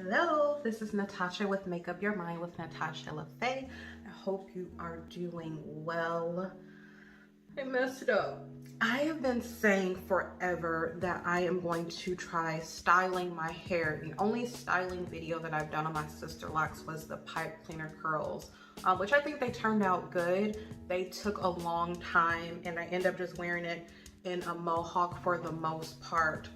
Hello, this is Natasha with Make Up Your Mind with Natasha LaFay. I hope you are doing well. I messed it up. I have been saying forever that I am going to try styling my hair. The only styling video that I've done on my Sisterlocks was the pipe cleaner curls, which I think they turned out good. They took a long time and I ended up just wearing it in a mohawk for the most part.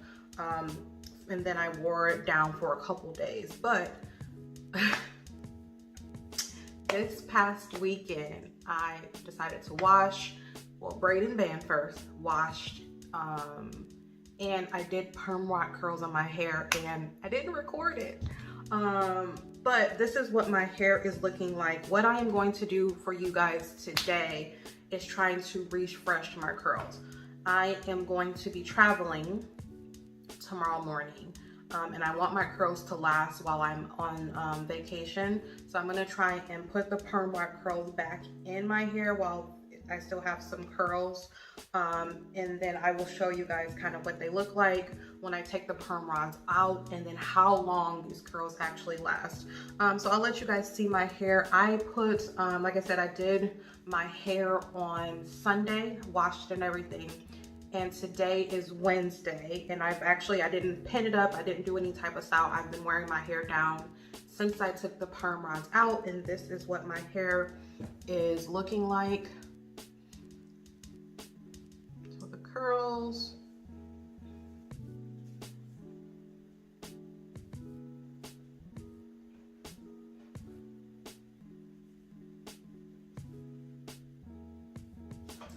And then I wore it down for a couple days. But this past weekend, I decided to braid and band first, washed, and I did perm rock curls on my hair, and I didn't record it. But this is what my hair is looking like. What I am going to do for you guys today is trying to refresh my curls. I am going to be traveling tomorrow morning, and I want my curls to last while I'm on vacation. So I'm gonna try and put the perm rock curls back in my hair while I still have some curls, and then I will show you guys kind of what they look like when I take the perm rods out, and then how long these curls actually last. So I'll let you guys see my hair. I put, like I said, I did my hair on Sunday, washed and everything. And today is Wednesday, and I didn't pin it up. I didn't do any type of style. I've been wearing my hair down since I took the perm rods out, and this is what my hair is looking like. So the curls.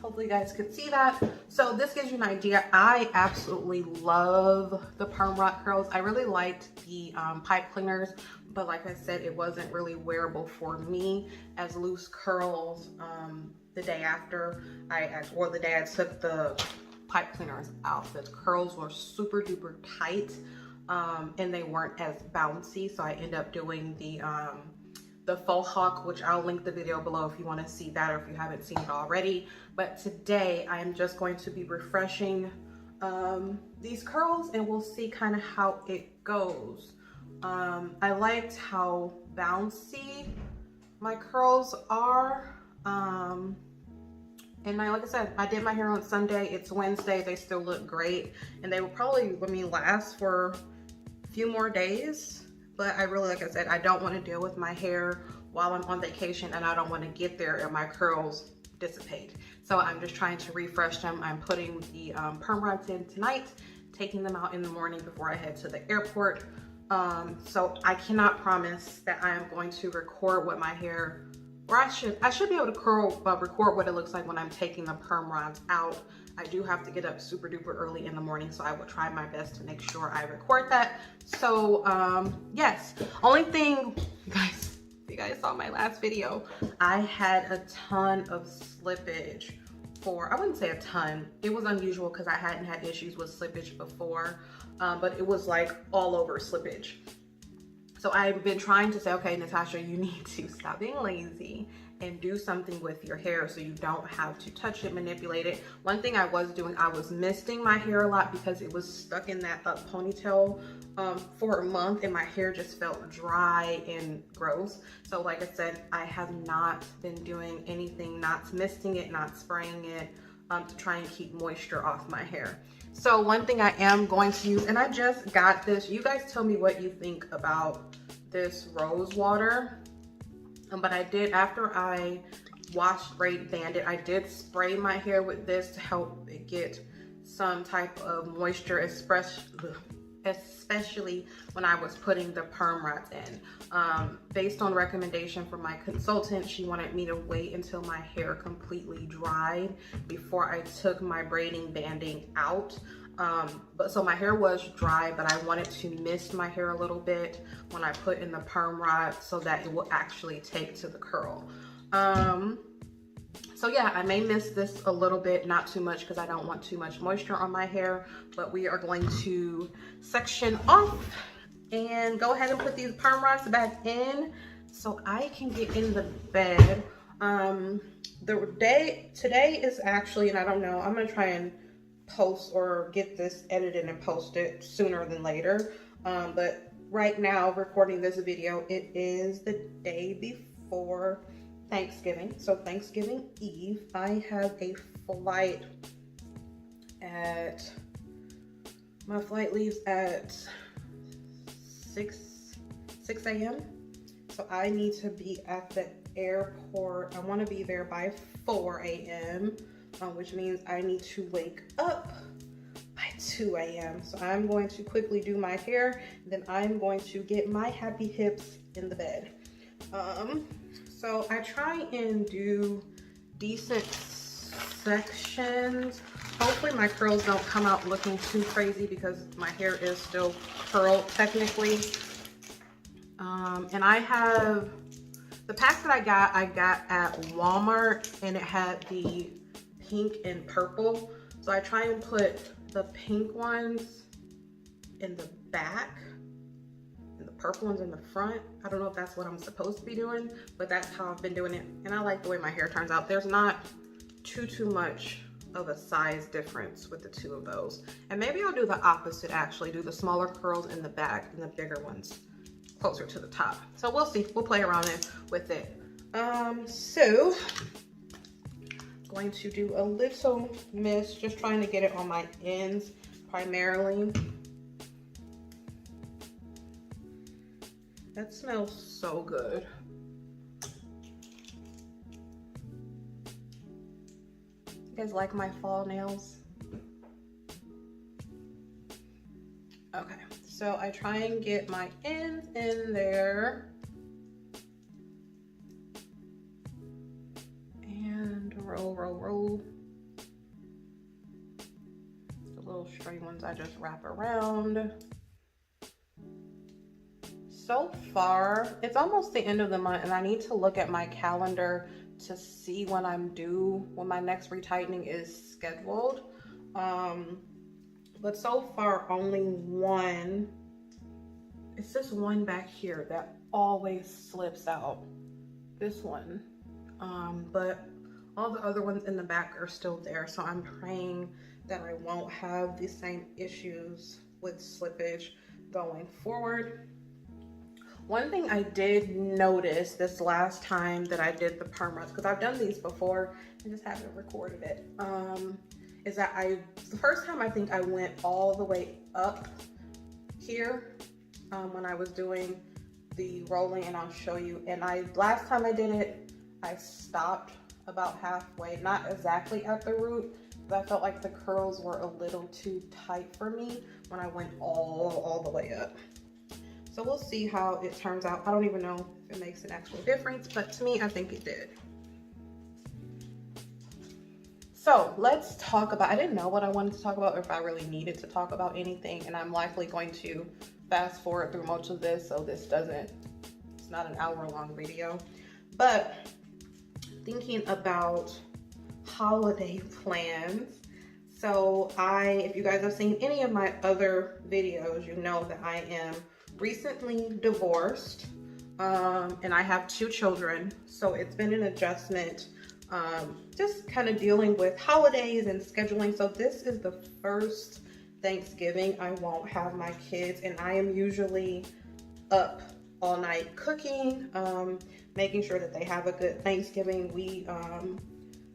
Hopefully you guys could see that. So this gives you an idea. I absolutely love the perm rock curls. I really liked the pipe cleaners, but like I said, it wasn't really wearable for me as loose curls the day after the day I took the pipe cleaners out. The curls were super duper tight, and they weren't as bouncy. So I ended up doing the faux hawk, which I'll link the video below if you want to see that or if you haven't seen it already. But today I am just going to be refreshing these curls, and we'll see kind of how it goes. I liked how bouncy my curls are. And like I said, I did my hair on Sunday. It's Wednesday. They still look great, and they will probably let me last for a few more days. But I really, like I said, I don't want to deal with my hair while I'm on vacation, and I don't want to get there and my curls dissipate. So I'm just trying to refresh them. I'm putting the perm rods in tonight, taking them out in the morning before I head to the airport. So I cannot promise that I am going to record what my hair, or I should be able to record what it looks like when I'm taking the perm rods out. I do have to get up super duper early in the morning, so I will try my best to make sure I record that. So yes, only thing, you guys saw my last video, I had a ton of slippage I wouldn't say a ton. It was unusual because I hadn't had issues with slippage before, but it was like all over slippage. So I've been trying to say, okay, Natasha, you need to stop being lazy and do something with your hair so you don't have to touch it, manipulate it. One thing I was doing, I was misting my hair a lot because it was stuck in that up ponytail for a month, and my hair just felt dry and gross. So like I said, I have not been doing anything, not misting it, not spraying it, to try and keep moisture off my hair. So one thing I am going to use, and I just got this, you guys tell me what you think about this rose water. But I did, after I washed, braid, banded, I did spray my hair with this to help it get some type of moisture, especially when I was putting the perm rods in. Based on recommendation from my consultant, she wanted me to wait until my hair completely dried before I took my braiding banding out. So my hair was dry, but I wanted to mist my hair a little bit when I put in the perm rod so that it will actually take to the curl. So yeah, I may mist this a little bit, not too much because I don't want too much moisture on my hair, but we are going to section off and go ahead and put these perm rods back in so I can get in the bed. Today is actually, and I don't know, I'm gonna try and post or get this edited and post it sooner than later. But right now recording this video, it is the day before Thanksgiving. So Thanksgiving Eve, I have a flight my flight leaves at 6 a.m. So I need to be at the airport. I want to be there by 4 a.m. Which means I need to wake up by 2 a.m. So I'm going to quickly do my hair, then I'm going to get my happy hips in the bed. So I try and do decent sections. Hopefully my curls don't come out looking too crazy because my hair is still curled technically. And I have the pack that I got at Walmart, and it had the pink and purple. So I try and put the pink ones in the back and the purple ones in the front. I don't know if that's what I'm supposed to be doing, but that's how I've been doing it. And I like the way my hair turns out. There's not too much of a size difference with the two of those. And maybe I'll do the opposite, actually do the smaller curls in the back and the bigger ones closer to the top. So we'll see, we'll play around with it. So going to do a little mist, just trying to get it on my ends primarily. That smells so good. You guys like my fall nails? Okay, so I try and get my ends in there. And roll. The little stray ones I just wrap around. So far, it's almost the end of the month, and I need to look at my calendar to see when when my next retightening is scheduled. But so far only one. It's just one back here that always slips out. This one. But all the other ones in the back are still there. So I'm praying that I won't have the same issues with slippage going forward. One thing I did notice this last time that I did the perm runs, because I've done these before, I just haven't recorded it, is that the first time I think I went all the way up here when I was doing the rolling, and I'll show you. And last time I did it, I stopped about halfway, not exactly at the root, but I felt like the curls were a little too tight for me when I went all the way up. So we'll see how it turns out. I don't even know if it makes an actual difference, but to me, I think it did. So let's talk about, I didn't know what I wanted to talk about or if I really needed to talk about anything, and I'm likely going to fast forward through most of this so it's not an hour-long video. But thinking about holiday plans. So if you guys have seen any of my other videos, you know that I am recently divorced, and I have 2 children, so it's been an adjustment, just kind of dealing with holidays and scheduling. So this is the first Thanksgiving I won't have my kids, and I am usually up all night cooking, making sure that they have a good Thanksgiving.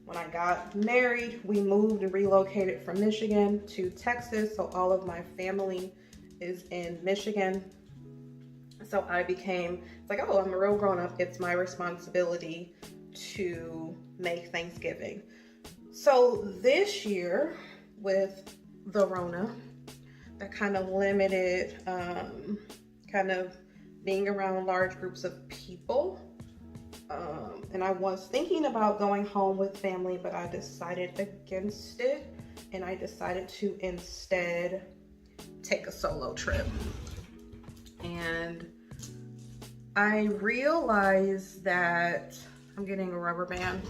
When I got married, we moved and relocated from Michigan to Texas, so all of my family is in Michigan. So it's like, oh, I'm a real grown-up. It's my responsibility to make Thanksgiving. So this year with the Rona, that kind of limited kind of being around large groups of people. And I was thinking about going home with family, but I decided against it. And I decided to instead take a solo trip. And I realized that I'm getting a rubber band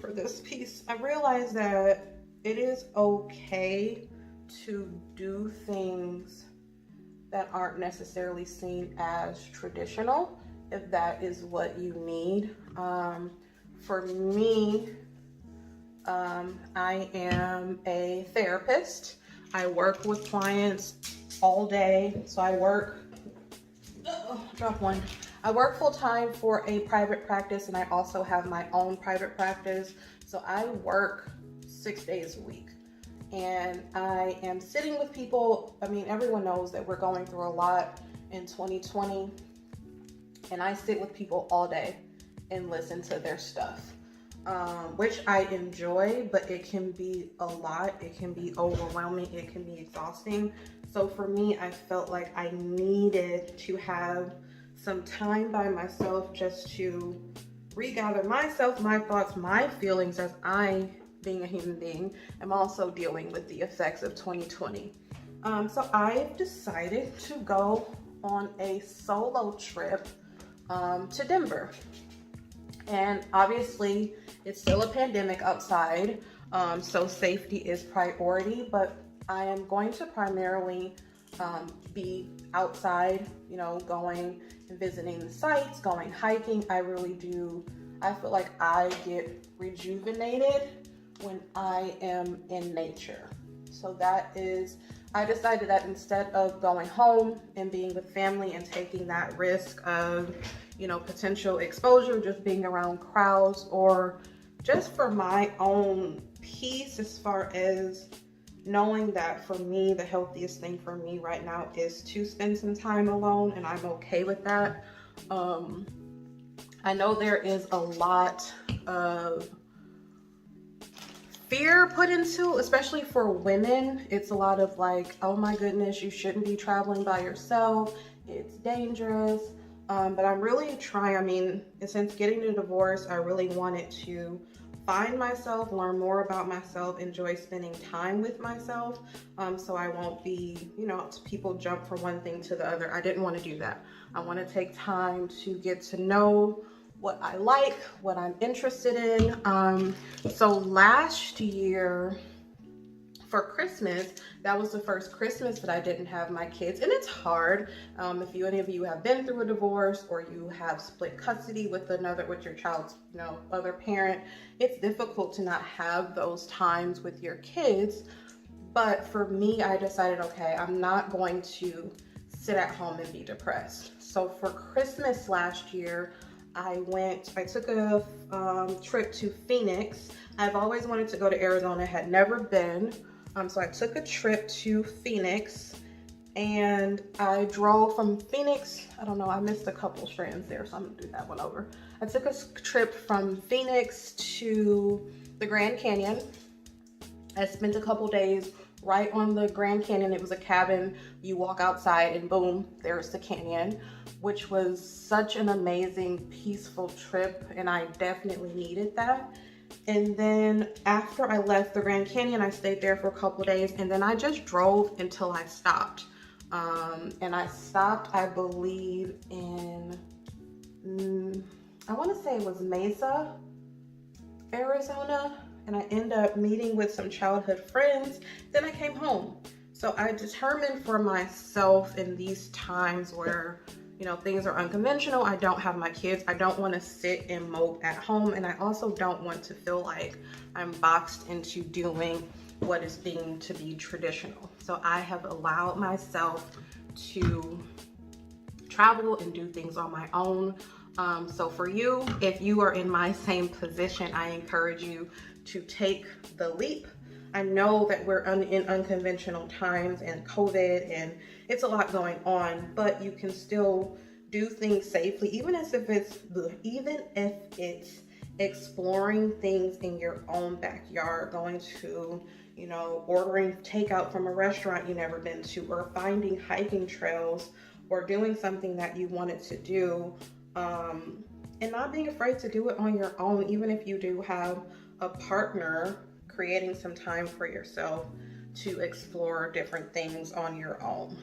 for this piece. I realized that it is okay to do things that aren't necessarily seen as traditional, if that is what you need. For me, I am a therapist. I work with clients all day. So I work drop one. I work full-time for a private practice, and I also have my own private practice. So I work 6 days a week, and I am sitting with people. I mean, everyone knows that we're going through a lot in 2020, and I sit with people all day and listen to their stuff, which I enjoy, but it can be a lot. It can be overwhelming. It can be exhausting. So for me, I felt like I needed to have some time by myself just to regather myself, my thoughts, my feelings, as I, being a human being, am also dealing with the effects of 2020. So I've decided to go on a solo trip to Denver. And obviously it's still a pandemic outside, so safety is priority, but I am going to primarily be outside, you know, going and visiting the sites, going hiking. I feel like I get rejuvenated when I am in nature. So I decided that instead of going home and being with family and taking that risk of, you know, potential exposure, just being around crowds, or just for my own peace, as far as knowing that for me, the healthiest thing for me right now is to spend some time alone, and I'm okay with that. I know there is a lot of fear put into, especially for women. It's a lot of like, oh my goodness, you shouldn't be traveling by yourself. It's dangerous. But I'm really trying, I mean, since getting a divorce, I really wanted to find myself, learn more about myself, enjoy spending time with myself. So I won't be, you know, people jump from one thing to the other. I didn't want to do that. I want to take time to get to know what I like, what I'm interested in. So last year for Christmas, that was the first Christmas that I didn't have my kids, and it's hard. If any of you have been through a divorce, or you have split custody with your child's, you know, other parent, it's difficult to not have those times with your kids. But for me, I decided, okay, I'm not going to sit at home and be depressed. So for Christmas last year, I took a trip to Phoenix. I've always wanted to go to Arizona, had never been. So I took a trip to Phoenix, and I drove from Phoenix. I don't know, I missed a couple strands there, so I'm gonna do that one over. I took a trip from Phoenix to the Grand Canyon. I spent a couple days right on the Grand Canyon. It was a cabin. You walk outside and boom, there's the canyon, which was such an amazing, peaceful trip, and I definitely needed that. And then after I left the Grand Canyon, I stayed there for a couple days, and then I just drove until I stopped. And I stopped, I believe, in, I want to say it was Mesa, Arizona, and I ended up meeting with some childhood friends. Then I came home. So I determined for myself in these times where, you know, things are unconventional, I don't have my kids, I don't want to sit and mope at home, and I also don't want to feel like I'm boxed into doing what is deemed to be traditional. So I have allowed myself to travel and do things on my own. So for you, if you are in my same position, I encourage you to take the leap. I know that we're in unconventional times and COVID, and it's a lot going on, but you can still do things safely, even if it's exploring things in your own backyard, going to, you know, ordering takeout from a restaurant you've never been to, or finding hiking trails, or doing something that you wanted to do, and not being afraid to do it on your own, even if you do have a partner. Creating some time for yourself to explore different things on your own.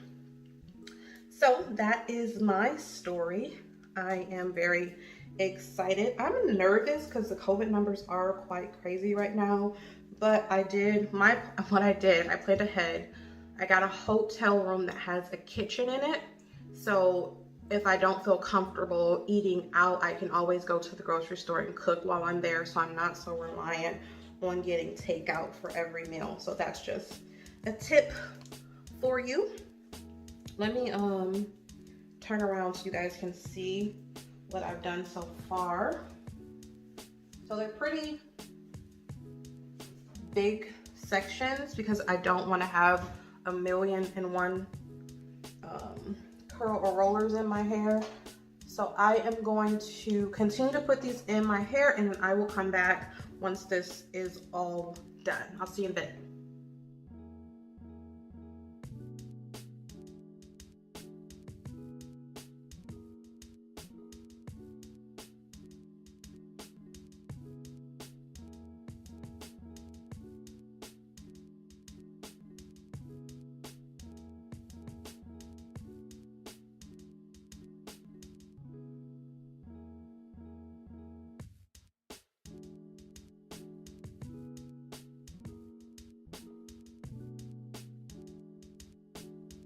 So that is my story. I am very excited. I'm nervous because the COVID numbers are quite crazy right now, but I planned ahead. I got a hotel room that has a kitchen in it. So if I don't feel comfortable eating out, I can always go to the grocery store and cook while I'm there, so I'm not so reliant on getting takeout for every meal. So that's just a tip for you. Let me turn around so you guys can see what I've done so far. So they're pretty big sections because I don't want to have 1,000,001 curl or rollers in my hair. So I am going to continue to put these in my hair, and then I will come back once this is all done. I'll see you in a bit.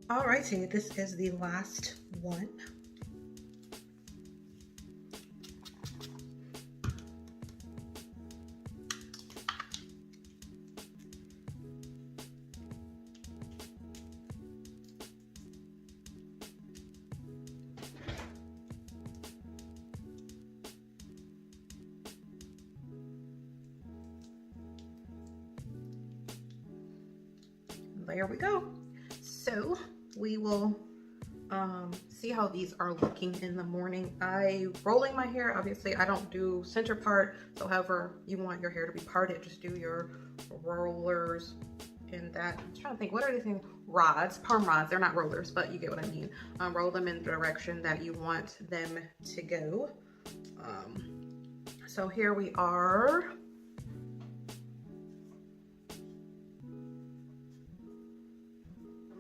Alrighty, this is the last one. There we go. So we will see how these are looking in the morning. Rolling my hair, obviously I don't do center part, so however you want your hair to be parted, just do your rollers in that. I'm trying to think, what are these things? Rods, perm rods. They're not rollers, but you get what I mean. Roll them in the direction that you want them to go. So here we are.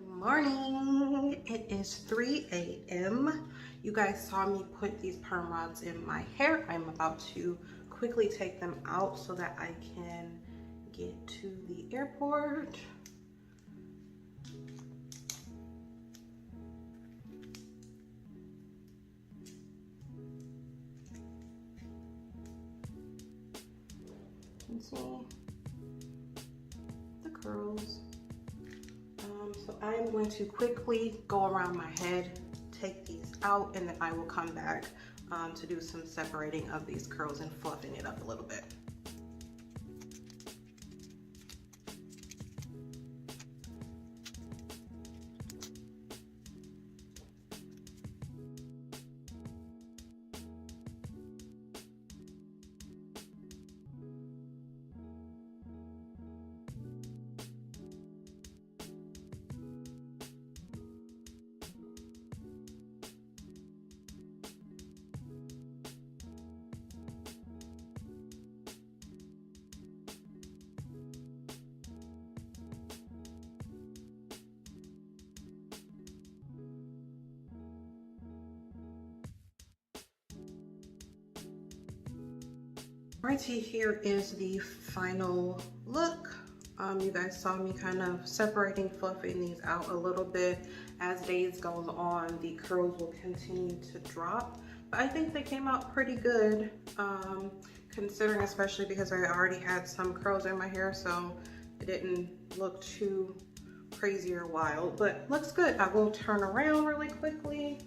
Morning, it is 3 a.m. You guys saw me put these perm rods in my hair. I'm about to quickly take them out so that I can get to the airport. You can see the curls. So I am going to quickly go around my head, take these out, and then I will come back to do some separating of these curls and fluffing it up a little bit. Alrighty, here is the final look. You guys saw me kind of separating, fluffing these out a little bit. As days goes on, the curls will continue to drop. But I think they came out pretty good, considering, especially because I already had some curls in my hair, so it didn't look too crazy or wild, but looks good. I will turn around really quickly.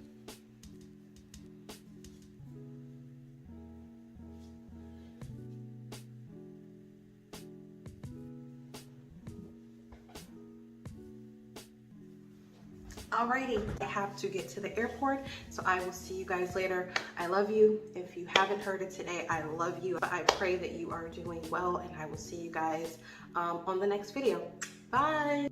Alrighty, I have to get to the airport, so I will see you guys later. I love you. If you haven't heard it today, I love you. I pray that you are doing well, and I will see you guys on the next video. Bye.